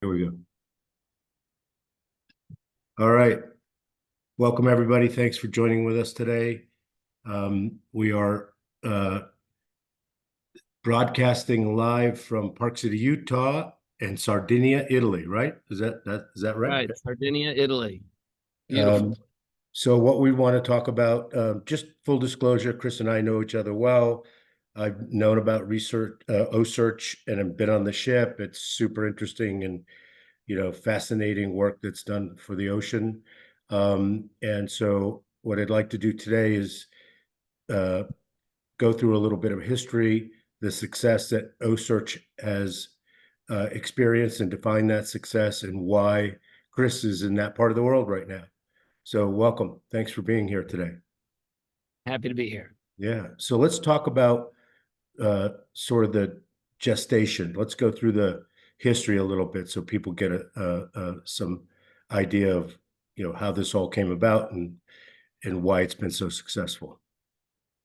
Here we go. All right. Welcome, everybody. Thanks for joining with us today. We are broadcasting live from Park City, Utah and Sardinia, Italy, right? Is that right? Right, Sardinia, Italy. Beautiful. Um, so what we want to talk about, just full disclosure, Chris and I know each other well. I've known about research, Ocearch, and have been on the ship. It's super interesting and fascinating work that's done for the ocean. And so what I'd like to do today is uh, go through a little bit of history, the success that Ocearch has experienced and define that success and why Chris is in that part of the world right now. So welcome. Thanks for being here today. Happy to be here. Yeah. So let's talk about sort of the gestation. Let's go through the history a little bit so people get some idea of how this all came about and why it's been so successful.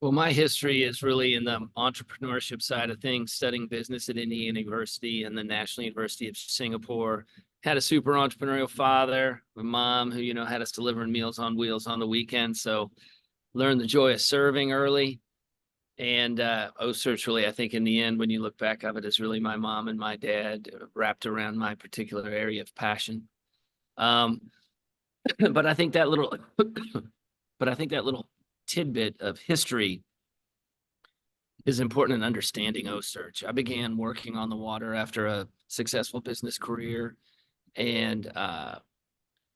Well, my history is really in the entrepreneurship side of things, studying business at Indiana University and the National University of Singapore. Had a super entrepreneurial father, a mom who, had us delivering Meals on Wheels on the weekend. So learned the joy of serving early. And Ocearch really, I think in the end, when you look back of it, is really my mom and my dad wrapped around my particular area of passion. Um, but I think that little tidbit of history is important in understanding Ocearch. I began working on the water after a successful business career and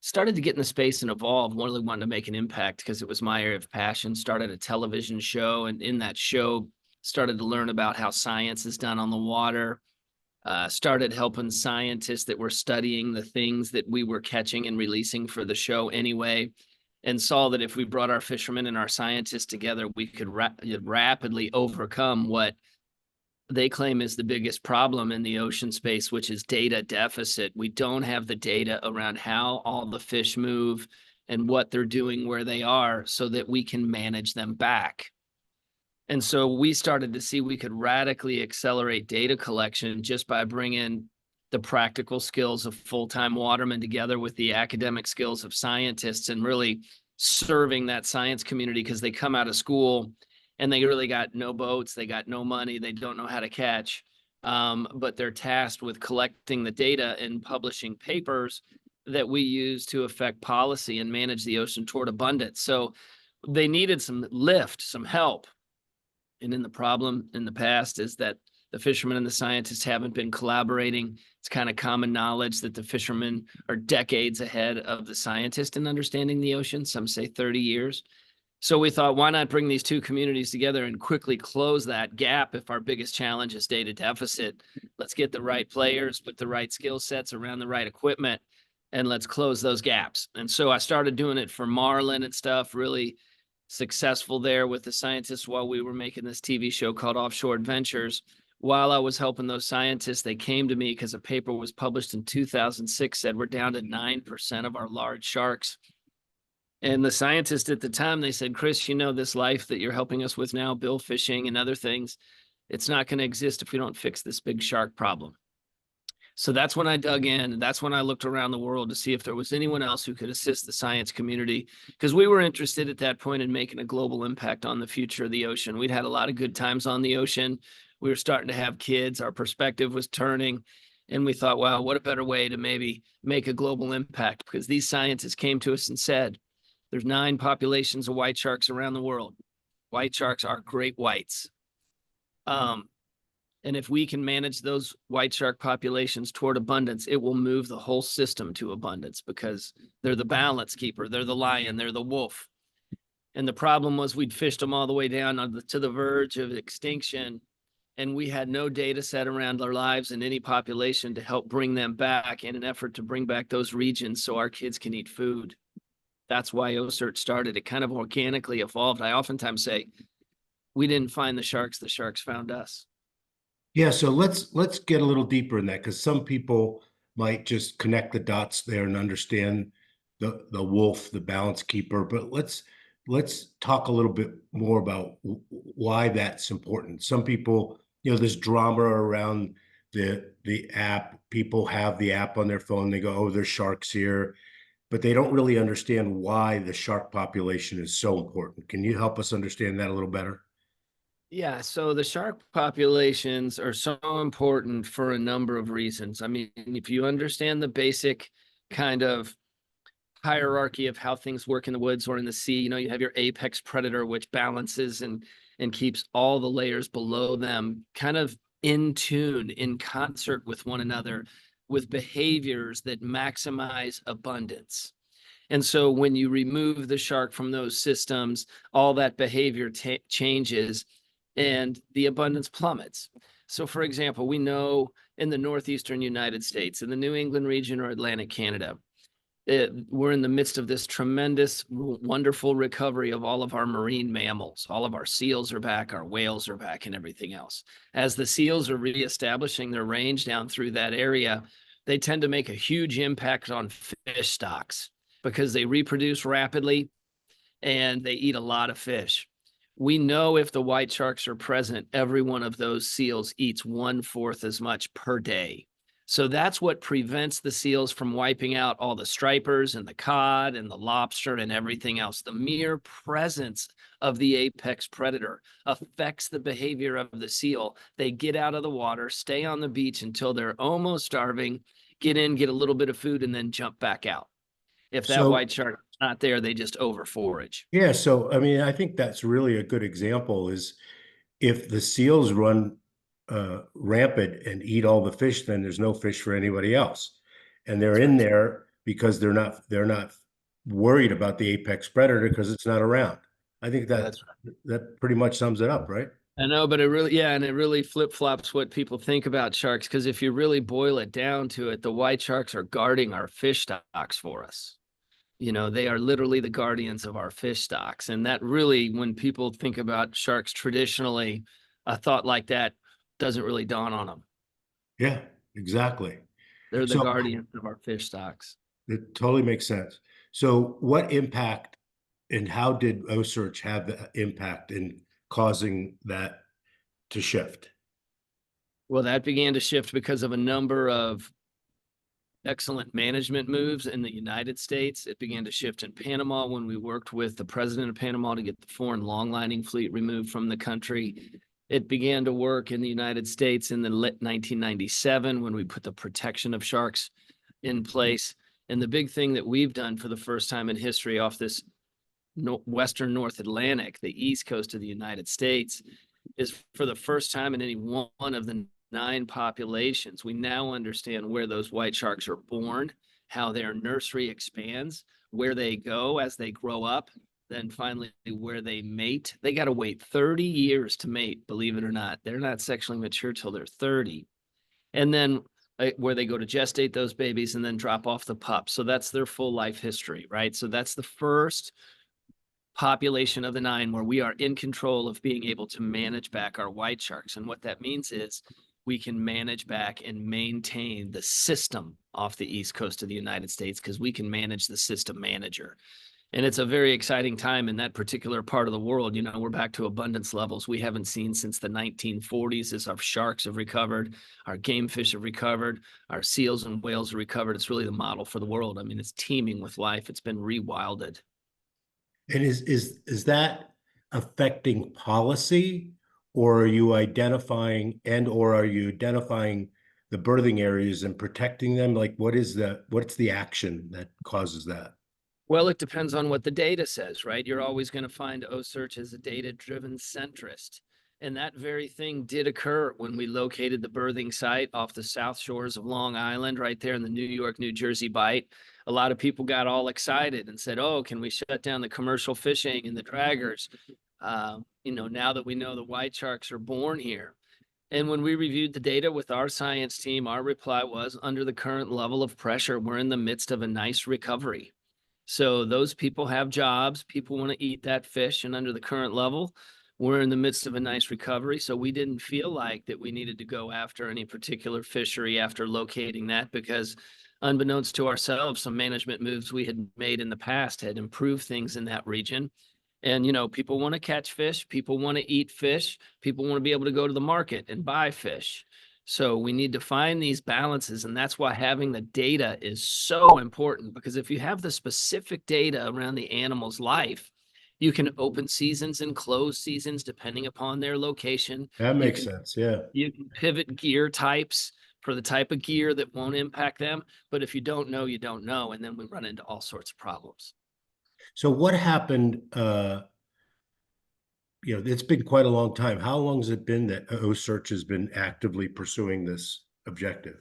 started to get in the space and evolve. Really wanted to make an impact because it was my area of passion. Started a television show, and in that show, started to learn about how science is done on the water. Started helping scientists that were studying the things that we were catching and releasing for the show anyway, and saw that if we brought our fishermen and our scientists together, we could rapidly overcome what they claim is the biggest problem in the ocean space, which is data deficit. We don't have the data around how all the fish move and what they're doing where they are so that we can manage them back. And so we started to see we could radically accelerate data collection just by bringing the practical skills of full-time watermen together with the academic skills of scientists and really serving that science community, because they come out of school and they really got no boats, they got no money, they don't know how to catch, but they're tasked with collecting the data and publishing papers that we use to affect policy and manage the ocean toward abundance. So they needed some lift, some help. And then the problem in the past is that the fishermen and the scientists haven't been collaborating. It's kind of common knowledge that the fishermen are decades ahead of the scientists in understanding the ocean. Some say 30 years. So we thought, why not bring these two communities together and quickly close that gap if our biggest challenge is data deficit? Let's get the right players with the right skill sets around the right equipment, and let's close those gaps. And so I started doing it for Marlin and stuff, really successful there with the scientists while we were making this TV show called Offshore Adventures. While I was helping those scientists, they came to me because a paper was published in 2006 said we're down to 9% of our large sharks. And the scientists at the time, they said, Chris, this life that you're helping us with now, bill fishing and other things, it's not going to exist if we don't fix this big shark problem. So that's when I dug in. And that's when I looked around the world to see if there was anyone else who could assist the science community, because we were interested at that point in making a global impact on the future of the ocean. We'd had a lot of good times on the ocean. We were starting to have kids. Our perspective was turning. And we thought, wow, what a better way to maybe make a global impact, because these scientists came to us and said, there's 9 populations of white sharks around the world. White sharks are great whites. And if we can manage those white shark populations toward abundance, it will move the whole system to abundance, because they're the balance keeper, they're the lion, they're the wolf. And the problem was we'd fished them all the way down to the verge of extinction, and we had no data set around their lives in any population to help bring them back in an effort to bring back those regions so our kids can eat food. That's why Ocearch started. It kind of organically evolved. I oftentimes say, we didn't find the sharks found us. Yeah, so let's get a little deeper in that, because some people might just connect the dots there and understand the wolf, the balance keeper. But let's talk a little bit more about why that's important. Some people, there's drama around the app. People have the app on their phone. They go, oh, there's sharks here, but they don't really understand why the shark population is so important. Can you help us understand that a little better? Yeah, so the shark populations are so important for a number of reasons. I mean, if you understand the basic kind of hierarchy of how things work in the woods or in the sea, you have your apex predator, which balances and keeps all the layers below them kind of in tune, in concert with one another, with behaviors that maximize abundance. And so when you remove the shark from those systems, all that behavior changes and the abundance plummets. So, for example, we know in the northeastern United States, in the New England region or Atlantic Canada, we're in the midst of this tremendous, wonderful recovery of all of our marine mammals. All of our seals are back, our whales are back, and everything else. As the seals are reestablishing their range down through that area, they tend to make a huge impact on fish stocks because they reproduce rapidly and they eat a lot of fish. We know if the white sharks are present, every one of those seals eats 1/4 as much per day. So that's what prevents the seals from wiping out all the stripers and the cod and the lobster and everything else. The mere presence of the apex predator affects the behavior of the seal. They get out of the water, stay on the beach until they're almost starving, get in, get a little bit of food, and then jump back out. If that So white shark is not there, they just over forage. yeah, so I mean, I think that's really a good example is if the seals run rampant and eat all the fish, then there's no fish for anybody else. And they're That's in right. there because they're not worried about the apex predator because it's not around. I think that That's that pretty much sums it up, right? I know, but and it really flip-flops what people think about sharks. Because if you really boil it down to it, the white sharks are guarding our fish stocks for us. They are literally the guardians of our fish stocks. And that really, when people think about sharks traditionally, a thought like that doesn't really dawn on them. Yeah, exactly. They're the So guardians of our fish stocks. it totally makes sense. So what impact and how did Ocearch have the impact in causing that to shift? Well, that began to shift because of a number of excellent management moves in the United States. It began to shift in Panama when we worked with the president of Panama to get the foreign longlining fleet removed from the country. It began to work in the United States in the 1997 when we put the protection of sharks in place. And the big thing that we've done for the first time in history off this Western North Atlantic, the east coast of the United States, is for the first time in any one of the 9 populations, we now understand where those white sharks are born, how their nursery expands, where they go as they grow up, then finally where they mate. They got to wait 30 years to mate, believe it or not. They're not sexually mature till they're 30. And then where they go to gestate those babies and then drop off the pups. So that's their full life history, right? So that's the first population of the 9 where we are in control of being able to manage back our white sharks. And what that means is we can manage back and maintain the system off the east coast of the United States because we can manage the system manager. And it's a very exciting time in that particular part of the world. We're back to abundance levels we haven't seen since the 1940s as our sharks have recovered, our game fish have recovered, our seals and whales have recovered. It's really the model for the world. I mean, it's teeming with life. It's been rewilded. And is that affecting policy, or are you identifying the birthing areas and protecting them? Like what's the action that causes that? Well, it depends on what the data says, right? You're always going to find Ocearch as a data-driven centrist. And that very thing did occur when we located the birthing site off the south shores of Long Island, right there in the New York, New Jersey bight. A lot of people got all excited and said, oh, can we shut down the commercial fishing and the draggers? Now that we know the white sharks are born here. And when we reviewed the data with our science team, our reply was under the current level of pressure, we're in the midst of a nice recovery. So those people have jobs. People want to eat that fish. And under the current level, we're in the midst of a nice recovery. So we didn't feel like that we needed to go after any particular fishery after locating that because unbeknownst to ourselves, some management moves we had made in the past had improved things in that region. And, people want to catch fish. People want to eat fish. People want to be able to go to the market and buy fish. So we need to find these balances, and that's why having the data is so important, because if you have the specific data around the animal's life, you can open seasons and close seasons depending upon their location. That You makes can sense. Yeah. you can pivot gear types for the type of gear that won't impact them. But if you don't know, you don't know, and then we run into all sorts of problems. So what happened? It's been quite a long time. How long has it been that Ocearch has been actively pursuing this objective?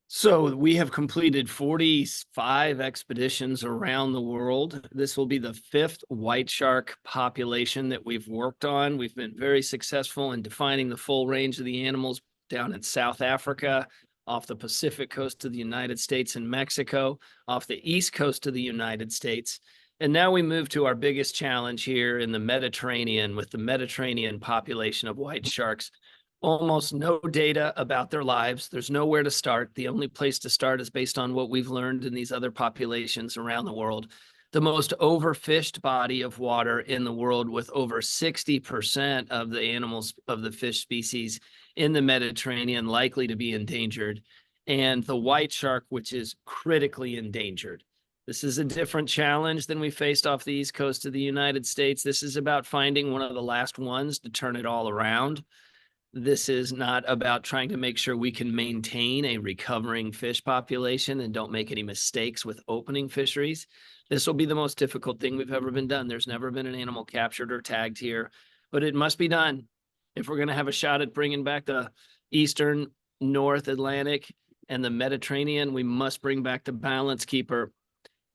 So we have completed 45 expeditions around the world. This will be the fifth white shark population that we've worked on. We've been very successful in defining the full range of the animals down in South Africa, off the Pacific coast of the United States and Mexico, off the east coast of the United States. And now we move to our biggest challenge here in the Mediterranean with the Mediterranean population of white sharks. Almost no data about their lives. There's nowhere to start. The only place to start is based on what we've learned in these other populations around the world. The most overfished body of water in the world, with over 60% of the animals of the fish species in the Mediterranean likely to be endangered, and the white shark, which is critically endangered. This is a different challenge than we faced off the east coast of the United States. This is about finding one of the last ones to turn it all around. This is not about trying to make sure we can maintain a recovering fish population and don't make any mistakes with opening fisheries. This will be the most difficult thing we've ever been done. There's never been an animal captured or tagged here, but it must be done. If we're going to have a shot at bringing back the Eastern, North Atlantic, and the Mediterranean, we must bring back the balance keeper.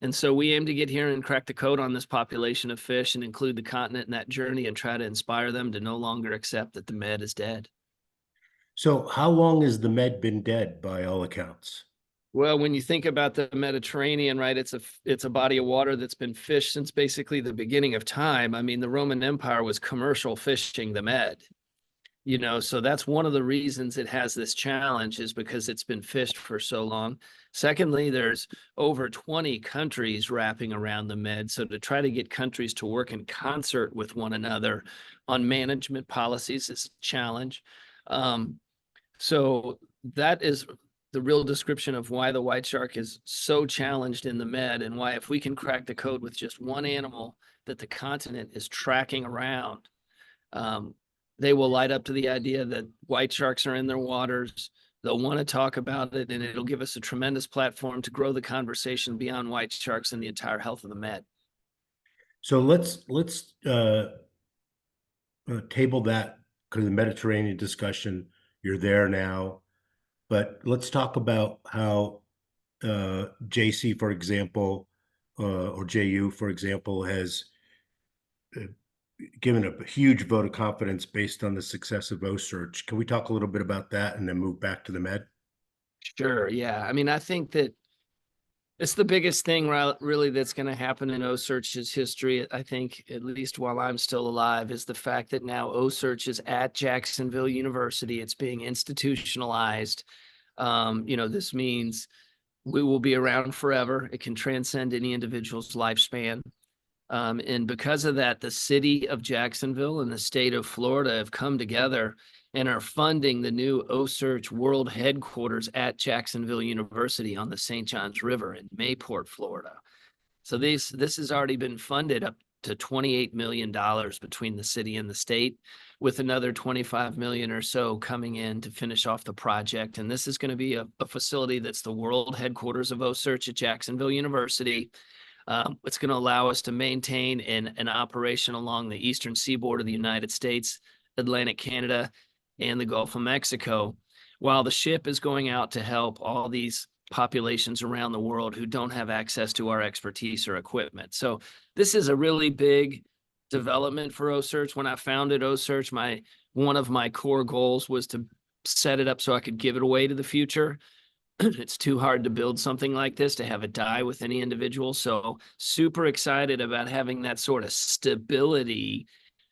And so we aim to get here and crack the code on this population of fish and include the continent in that journey and try to inspire them to no longer accept that the med is dead. So how long has the med been dead by all accounts? Well, when you think about the Mediterranean, right, it's a body of water that's been fished since basically the beginning of time. I mean, the Roman Empire was commercial fishing the med. So that's one of the reasons it has this challenge, is because it's been fished for so long. Secondly, there's over 20 countries wrapping around the med. So to try to get countries to work in concert with one another on management policies is a challenge. So that is the real description of why the white shark is so challenged in the med, and why, if we can crack the code with just one animal that the continent is tracking around, they will light up to the idea that white sharks are in their waters. They'll want to talk about it, and it'll give us a tremendous platform to grow the conversation beyond white sharks and the entire health of the med. So let's table that, because the Mediterranean discussion, you're there now. But let's talk about how JC, for example, or JU, for example, has uh, given a huge vote of confidence based on the success of Ocearch. Can we talk a little bit about that and then move back to the med? Sure. Yeah. I mean, I think that it's the biggest thing really that's going to happen in Ocearch's history, I think, at least while I'm still alive, is the fact that now Ocearch is at Jacksonville University. It's being institutionalized. This means we will be around forever. It can transcend any individual's lifespan. And because of that, the city of Jacksonville and the state of Florida have come together and are funding the new Ocearch World Headquarters at Jacksonville University on the St. Johns River in Mayport, Florida. So this has already been funded up to $28 million between the city and the state, with another 25 million or so coming in to finish off the project. And this is going to be a facility that's the world headquarters of Ocearch at Jacksonville University. It's going to allow us to maintain an operation along the eastern seaboard of the United States, Atlantic Canada, and the Gulf of Mexico, while the ship is going out to help all these populations around the world who don't have access to our expertise or equipment. So this is a really big development for Ocearch. When I founded Ocearch, one of my core goals was to set it up so I could give it away to the future. It's too hard to build something like this to have it die with any individual. So super excited about having that sort of stability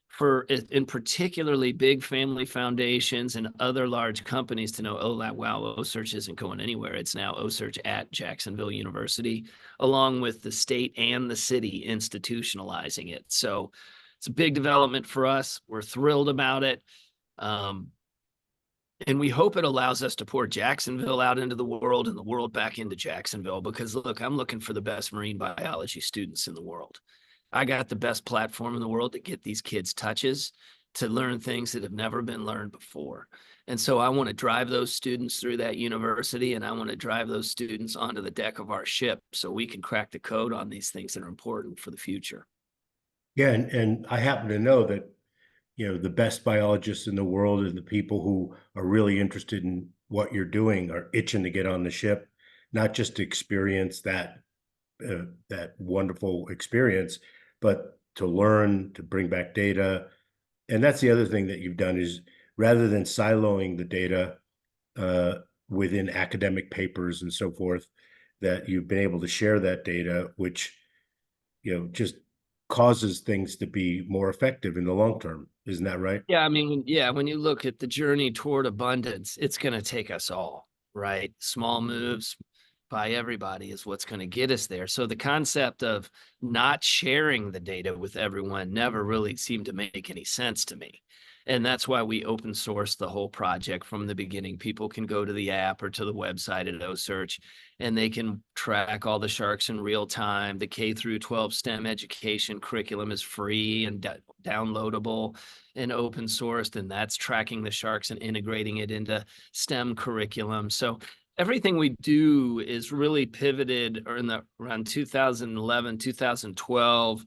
for, in particularly, big family foundations and other large companies to know, oh, wow, Ocearch isn't going anywhere. It's now Ocearch at Jacksonville University, along with the state and the city institutionalizing it. So it's a big development for us. We're thrilled about it. And we hope it allows us to pour Jacksonville out into the world and the world back into Jacksonville. Because look, I'm looking for the best marine biology students in the world. I got the best platform in the world to get these kids touches to learn things that have never been learned before. And so I want to drive those students through that university, and I want to drive those students onto the deck of our ship so we can crack the code on these things that are important for the future. Yeah, and I happen to know that, the best biologists in the world and the people who are really interested in what you're doing are itching to get on the ship, not just to experience that wonderful experience, but to learn, to bring back data. And that's the other thing that you've done is rather than siloing the data uh, within academic papers and so forth, that you've been able to share that data, which just causes things to be more effective in the long term. Isn't that right? Yeah, I mean, yeah, when you look at the journey toward abundance, it's going to take us all, right? Small moves by everybody is what's going to get us there. So the concept of not sharing the data with everyone never really seemed to make any sense to me. And that's why we open source the whole project from the beginning. People can go to the app or to the website at Ocearch and they can track all the sharks in real time. The K through 12 STEM education curriculum is free and downloadable and open sourced, and that's tracking the sharks and integrating it into STEM curriculum. So everything we do is really pivoted or in the around 2011, 2012,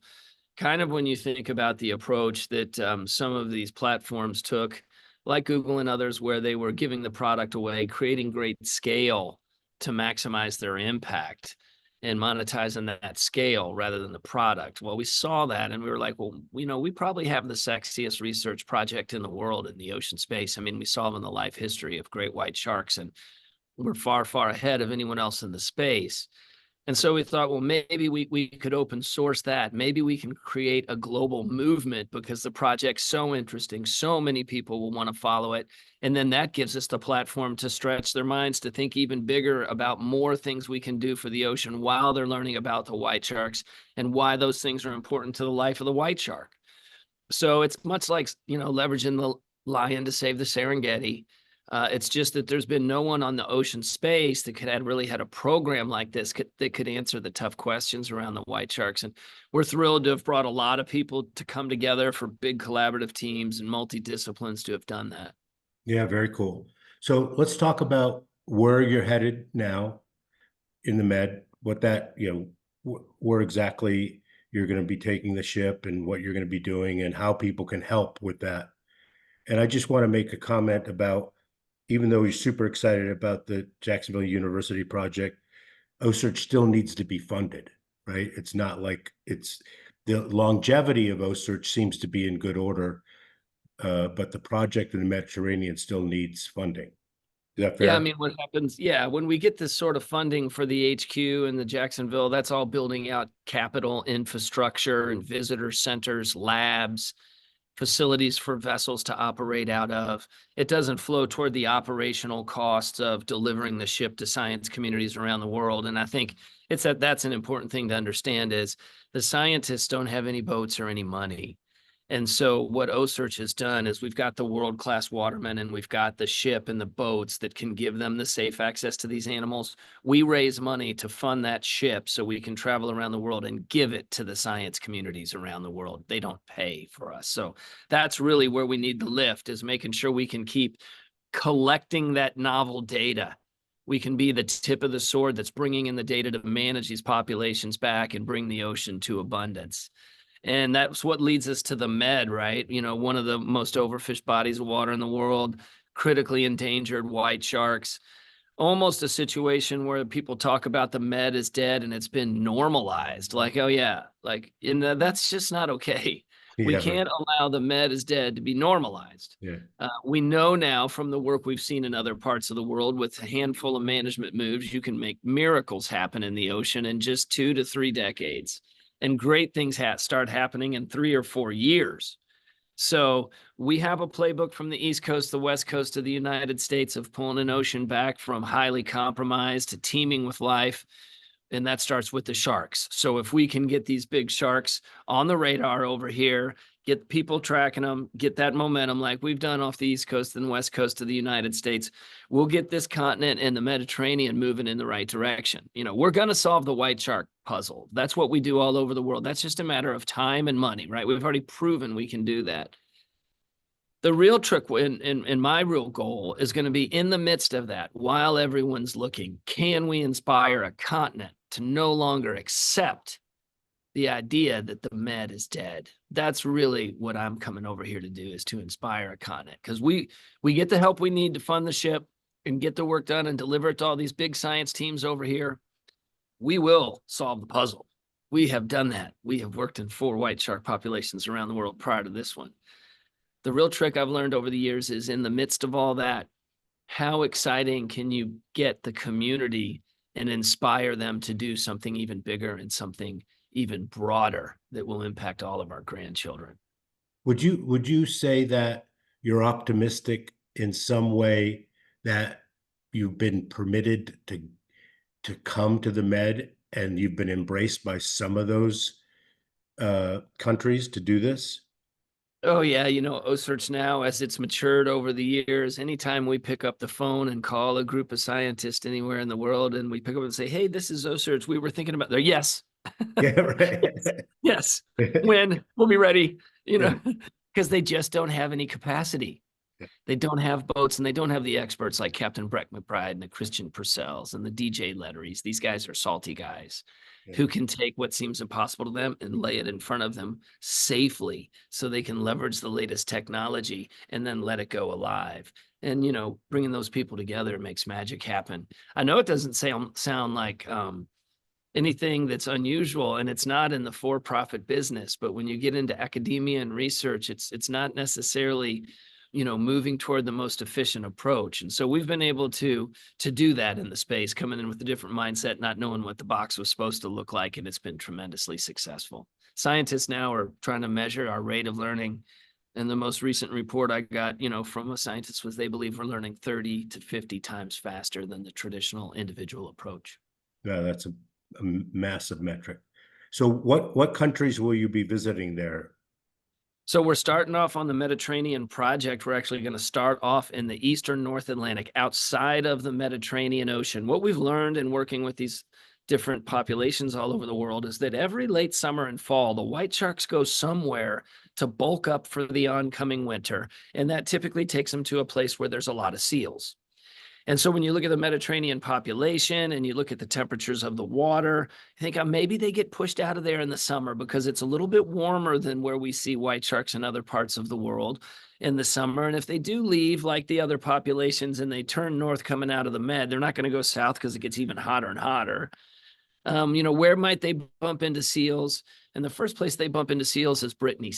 kind of when you think about the approach that some of these platforms took, like Google and others, where they were giving the product away, creating great scale to maximize their impact and monetizing that scale rather than the product. Well, we saw that and we were like, well, we probably have the sexiest research project in the world in the ocean space. I mean, we saw in the life history of great white sharks, and we're far, far ahead of anyone else in the space. And so we thought, well, maybe we could open source that. Maybe we can create a global movement because the project's so interesting. So many people will want to follow it. And then that gives us the platform to stretch their minds to think even bigger about more things we can do for the ocean while they're learning about the white sharks and why those things are important to the life of the white shark. So it's much like, leveraging the lion to save the Serengeti. It's just that there's been no one on the ocean space that really had a program like this that could answer the tough questions around the white sharks. And we're thrilled to have brought a lot of people to come together for big collaborative teams and multidisciplines to have done that. Yeah, very cool. So let's talk about where you're headed now in the Med, what that, where exactly you're going to be taking the ship and what you're going to be doing and how people can help with that. And I just want to make a comment about, even though he's super excited about the Jacksonville University project, Ocearch still needs to be funded, right? It's not like the longevity of Ocearch seems to be in good order, but the project in the Mediterranean still needs funding. Is that Yeah, I fair? mean, what happens, yeah, when we get this sort of funding for the HQ and the Jacksonville, that's all building out capital infrastructure and visitor centers, labs, facilities for vessels to operate out of. It doesn't flow toward the operational costs of delivering the ship to science communities around the world. And I think that's an important thing to understand is the scientists don't have any boats or any money. And so what Ocearch has done is we've got the world-class watermen and we've got the ship and the boats that can give them the safe access to these animals. We raise money to fund that ship so we can travel around the world and give it to the science communities around the world. They don't pay for us. So that's really where we need the lift, is making sure we can keep collecting that novel data. We can be the tip of the sword that's bringing in the data to manage these populations back and bring the ocean to abundance. And that's what leads us to the Med, right? One of the most overfished bodies of water in the world, critically endangered white sharks, almost a situation where people talk about the Med as dead and it's been normalized. Like, oh yeah, that's just not okay. We Yeah, right. can't allow the Med as dead to be normalized. Yeah. We know now from the work we've seen in other parts of the world with a handful of management moves, you can make miracles happen in the ocean in just 2 to 3 decades. And great things start happening in 3 or 4 years. So we have a playbook from the East Coast, the West Coast of the United States of pulling an ocean back from highly compromised to teeming with life. And that starts with the sharks. So if we can get these big sharks on the radar over here, get people tracking them, get that momentum like we've done off the East Coast and West Coast of the United States. We'll get this continent and the Mediterranean moving in the right direction. We're going to solve the white shark puzzle. That's what we do all over the world. That's just a matter of time and money, right? We've already proven we can do that. The real trick and my real goal is going to be in the midst of that, while everyone's looking, can we inspire a continent to no longer accept the idea that the med is dead? That's really what I'm coming over here to do, is to inspire a continent, because we get the help we need to fund the ship and get the work done and deliver it to all these big science teams over here. We will solve the puzzle. We have done that. We have worked in 4 white shark populations around the world prior to this one. The real trick I've learned over the years is, in the midst of all that, how exciting can you get the community and inspire them to do something even bigger and something even broader that will impact all of our grandchildren? Would you say that you're optimistic in some way that you've been permitted to come to the Med and you've been embraced by some of those countries to do this? Oh yeah, Ocearch now, as it's matured over the years, anytime we pick up the phone and call a group of scientists anywhere in the world, and we pick up and say, "Hey, this is Ocearch. We were thinking about there." Yes. Yeah, right. Yes. Yes. When we'll be ready, Yeah, because they just don't have any capacity. yeah, They don't have boats, and they don't have the experts like Captain Breck McBride and the Christian Purcells and the DJ Letteries. These guys are salty guys yeah. who can take what seems impossible to them and lay it in front of them safely, so they can leverage the latest technology and then let it go alive. And, bringing those people together makes magic happen. I know it doesn't sound like anything that's unusual, and it's not in the for-profit business, but when you get into academia and research, it's not necessarily moving toward the most efficient approach. And so we've been able to do that in the space, coming in with a different mindset, not knowing what the box was supposed to look like, and it's been tremendously successful. Scientists now are trying to measure our rate of learning, and the most recent report I got from a scientist was they believe we're learning 30 to 50 times faster than the traditional individual approach. Yeah, that's a massive metric. So what countries will you be visiting there? So we're starting off on the Mediterranean project. We're actually going to start off in the eastern North Atlantic, outside of the Mediterranean Ocean. What we've learned in working with these different populations all over the world is that every late summer and fall, the white sharks go somewhere to bulk up for the oncoming winter. And that typically takes them to a place where there's a lot of seals. And so when you look at the Mediterranean population and you look at the temperatures of the water, you think maybe they get pushed out of there in the summer because it's a little bit warmer than where we see white sharks in other parts of the world in the summer. And if they do leave like the other populations and they turn north coming out of the Med, they're not going to go south because it gets even hotter and hotter. Where might they bump into seals? And the first place they bump into seals is Brittany,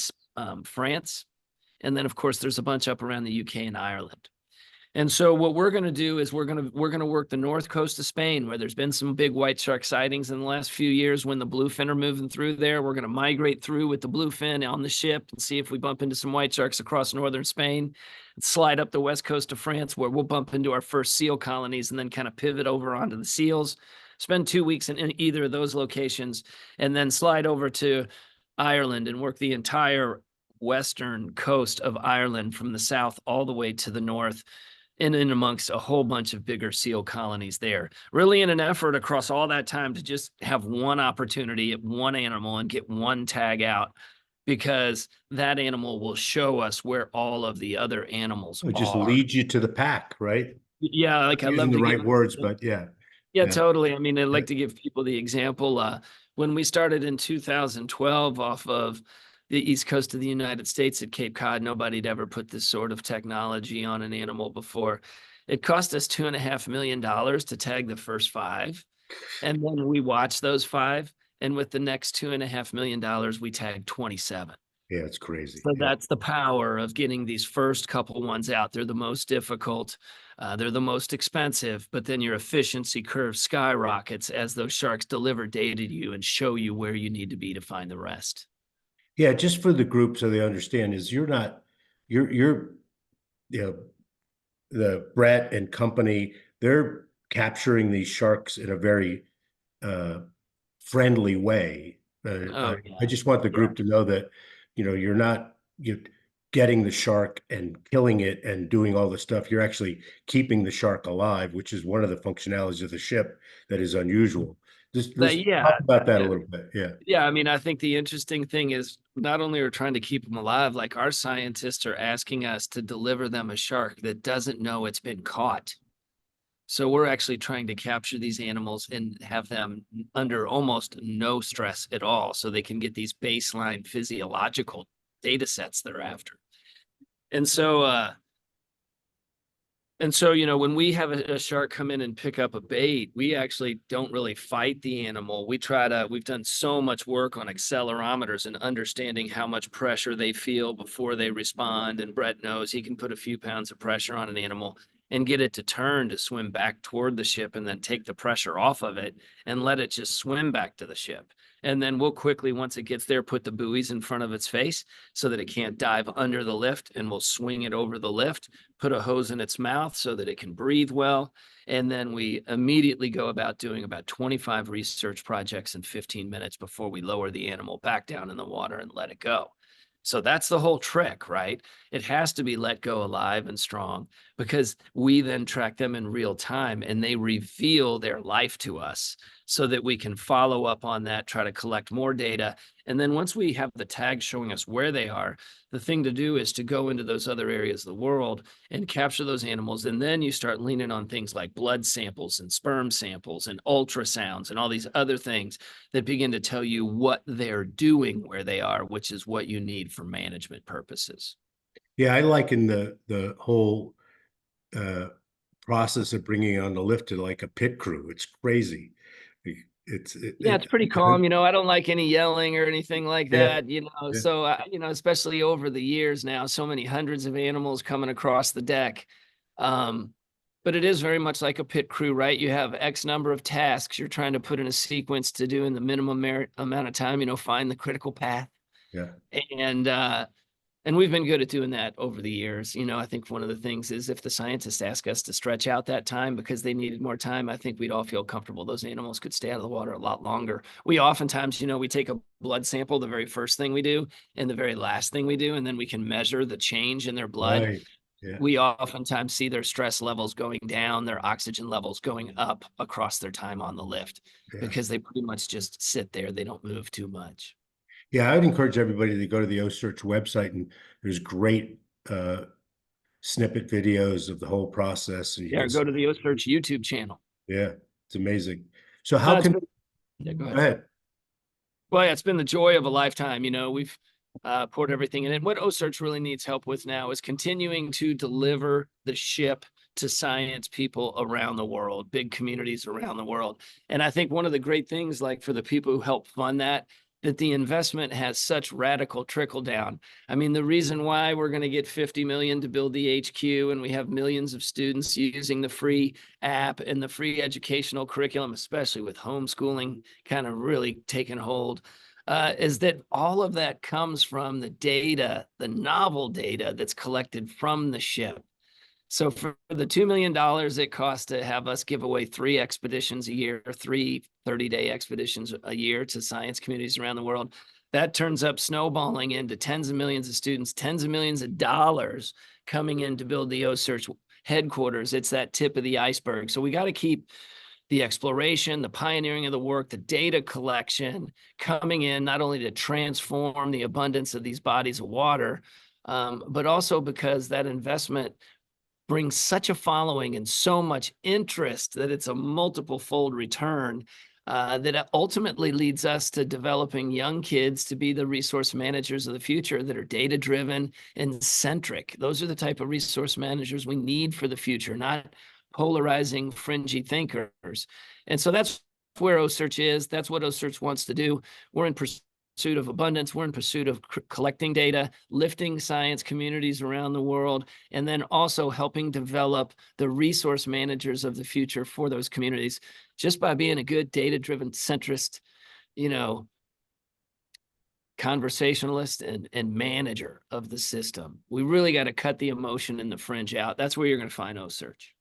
France. And then, of course, there's a bunch up around the UK and Ireland. And so what we're going to do is we're going to work the north coast of Spain, where there's been some big white shark sightings in the last few years when the bluefin are moving through there. We're going to migrate through with the bluefin on the ship and see if we bump into some white sharks across northern Spain, and slide up the west coast of France, where we'll bump into our first seal colonies, and then kind of pivot over onto the seals, spend 2 weeks in either of those locations, and then slide over to Ireland and work the entire western coast of Ireland from the south all the way to the north, and in amongst a whole bunch of bigger seal colonies there, really in an effort across all that time to just have one opportunity at one animal and get one tag out, because that animal will show us where all of the other animals It just are. leads you to the pack, right? Yeah, Not like I using love the to give. right words, but yeah. Yeah, Yeah. totally. I mean, I'd Yeah. like to give people the example. When we started in 2012 off of the east coast of the United States at Cape Cod, nobody had ever put this sort of technology on an animal before. It cost us $2.5 million to tag the first 5. And then we watched those 5. And with the next $2.5 million, we tagged 27. Yeah, it's crazy. So Yeah. that's the power of getting these first couple ones out. They're the most difficult. They're the most expensive, but then your efficiency curve skyrockets as those sharks deliver data to you and show you where you need to be to find the rest. Yeah, just for the group so they understand is you're not you're you know the Brett and company, they're capturing these sharks in a very uh friendly way. Oh I yeah, just want the yeah, group to know that you're not you know, getting the shark and killing it and doing all the stuff. You're actually keeping the shark alive, which is one of the functionalities of the ship that is unusual. Just let's That, talk yeah, about that a yeah, little bit. Yeah. yeah. I mean, I think the interesting thing is not only are we trying to keep them alive, like our scientists are asking us to deliver them a shark that doesn't know it's been caught. So we're actually trying to capture these animals and have them under almost no stress at all, so they can get these baseline physiological data sets they're after. And so, when we have a shark come in and pick up a bait, we actually don't really fight the animal. We've done so much work on accelerometers and understanding how much pressure they feel before they respond. And Brett knows he can put a few pounds of pressure on an animal and get it to turn to swim back toward the ship and then take the pressure off of it and let it just swim back to the ship. And then we'll quickly, once it gets there, put the buoys in front of its face so that it can't dive under the lift, and we'll swing it over the lift, put a hose in its mouth so that it can breathe well. And then we immediately go about doing about 25 research projects in 15 minutes before we lower the animal back down in the water and let it go. So that's the whole trick, right? It has to be let go alive and strong, because we then track them in real time and they reveal their life to us so that we can follow up on that, try to collect more data. And then once we have the tags showing us where they are, the thing to do is to go into those other areas of the world and capture those animals. And then you start leaning on things like blood samples and sperm samples and ultrasounds and all these other things that begin to tell you what they're doing where they are, which is what you need for management purposes. Yeah, I liken the whole uh, process of bringing on the lift to like a pit crew. It's crazy. Yeah, it's pretty calm. I don't like any yelling or anything like yeah, that, yeah, So, especially over the years now, so many hundreds of animals coming across the deck. Um, but it is very much like a pit crew, right? You have X number of tasks you're trying to put in a sequence to do in the minimum amount of time, find the critical path. yeah. And and we've been good at doing that over the years. I think one of the things is if the scientists ask us to stretch out that time because they needed more time, I think we'd all feel comfortable those animals could stay out of the water a lot longer. We oftentimes, we take a blood sample, the very first thing we do, and the very last thing we do, and then we can measure the change in their blood. Right. Yeah, We oftentimes see their stress levels going down, their oxygen levels going up across their time on the lift, yeah. because they pretty much just sit there. They don't move too much. Yeah, I would encourage everybody to go to the Ocearch website, and there's great uh, snippet videos of the whole process, and you Yeah, can or see, go to the Ocearch YouTube channel. yeah, it's amazing. So No, how it's can, been, yeah, go go ahead. ahead. Well, yeah, it's been the joy of a lifetime. We've poured everything in it. What Ocearch really needs help with now is continuing to deliver the ship to science people around the world, big communities around the world. And I think one of the great things, like for the people who help fund that the investment has such radical trickle down. I mean, the reason why we're going to get 50 million to build the HQ and we have millions of students using the free app and the free educational curriculum, especially with homeschooling kind of really taking hold, is that all of that comes from the data, the novel data that's collected from the ship. So for the $2 million it costs to have us give away 3 expeditions a year, 3 30-day expeditions a year to science communities around the world, that turns up snowballing into tens of millions of students, tens of millions of dollars coming in to build the Ocearch headquarters. It's that tip of the iceberg. So we got to keep the exploration, the pioneering of the work, the data collection coming in, not only to transform the abundance of these bodies of water, but also because that investment brings such a following and so much interest that it's a multiple fold return, that ultimately leads us to developing young kids to be the resource managers of the future that are data driven and centric. Those are the type of resource managers we need for the future, not polarizing, fringy thinkers. And so that's where Ocearch is. That's what Ocearch wants to do. We're in pursuit of abundance. We're in pursuit of collecting data, lifting science communities around the world, and then also helping develop the resource managers of the future for those communities just by being a good data-driven centrist, you know, conversationalist and manager of the system. We really got to cut the emotion and the fringe out. That's where you're going to find Ocearch.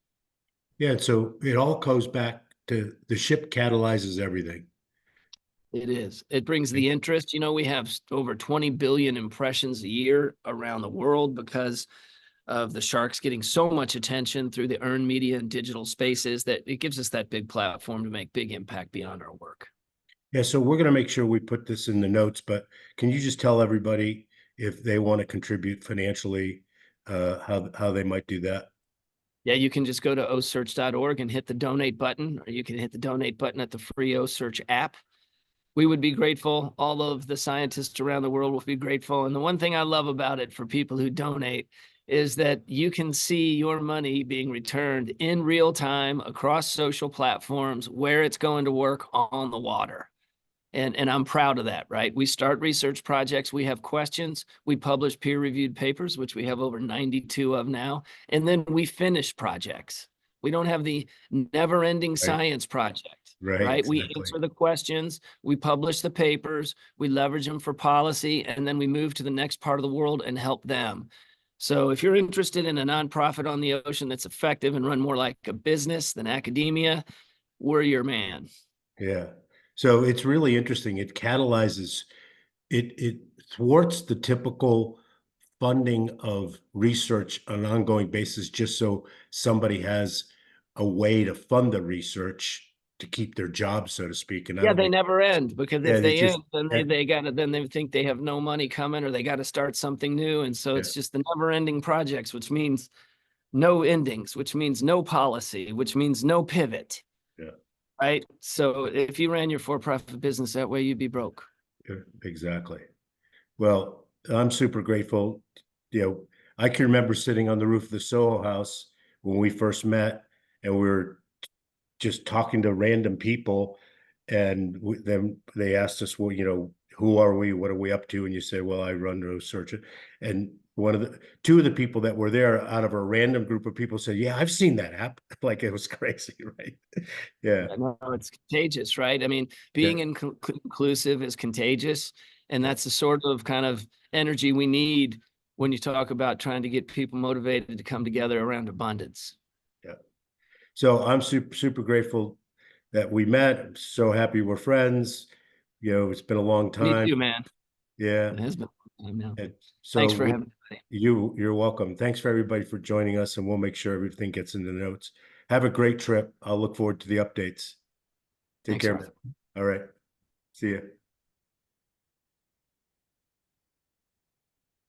Yeah, so it all goes back to the ship catalyzes everything. It is. It brings the interest. You know, we have over 20 billion impressions a year around the world because of the sharks getting so much attention through the earned media and digital spaces that it gives us that big platform to make big impact beyond our work. Yeah, so we're going to make sure we put this in the notes, but can you just tell everybody if they want to contribute financially, how they might do that? Yeah, you can just go to osearch.org and hit the donate button, or you can hit the donate button at the free Osearch app. We would be grateful. All of the scientists around the world will be grateful. And the one thing I love about it for people who donate is that you can see your money being returned in real time across social platforms where it's going to work on the water. And I'm proud of that, right? We start research projects, we have questions, we publish peer-reviewed papers, which we have over 92 of now, and then we finish projects. We don't have the never-ending Right, science project, right, right? We exactly. answer the questions, we publish the papers, we leverage them for policy, and then we move to the next part of the world and help them. So if you're interested in a nonprofit on the ocean that's effective and run more like a business than academia, we're your man. Yeah. So it's really interesting. It catalyzes, it thwarts the typical funding of research on an ongoing basis, just so somebody has a way to fund the research to keep their job, so to speak. And I Yeah, don't they mean, never end, because yeah, if they they just, end, then they gotta, then they think they have no money coming, or they gotta start something new. And so yeah, it's just the never ending projects, which means no endings, which means no policy, which means no pivot, yeah, right? So if you ran your for-profit business that way, you'd be broke. yeah, exactly. Well, I'm super grateful. You know, I can remember sitting on the roof of the Soho House when we first met, and we were just talking to random people, and then they asked us, well, who are we? What are we up to? And you say, well, I run Ocearch. And two of the people that were there out of a random group of people said, yeah, I've seen that app. Like, it was crazy, right? Yeah, Yeah, no, it's contagious, right? I mean, yeah, being inclusive is contagious, and yeah, that's the sort of kind of energy we need when you talk about trying to get people motivated to come together around abundance. yeah. So I'm super grateful that we met. I'm so happy we're friends. It's been a long Me time. too, man. Yeah. It has been a long time now. And so Thanks for having me. you're welcome. Thanks for everybody for joining us, and we'll make sure everything gets in the notes. Have a great trip. I'll look forward to the updates. Take Thanks, care, man. Arthur. All right. See you.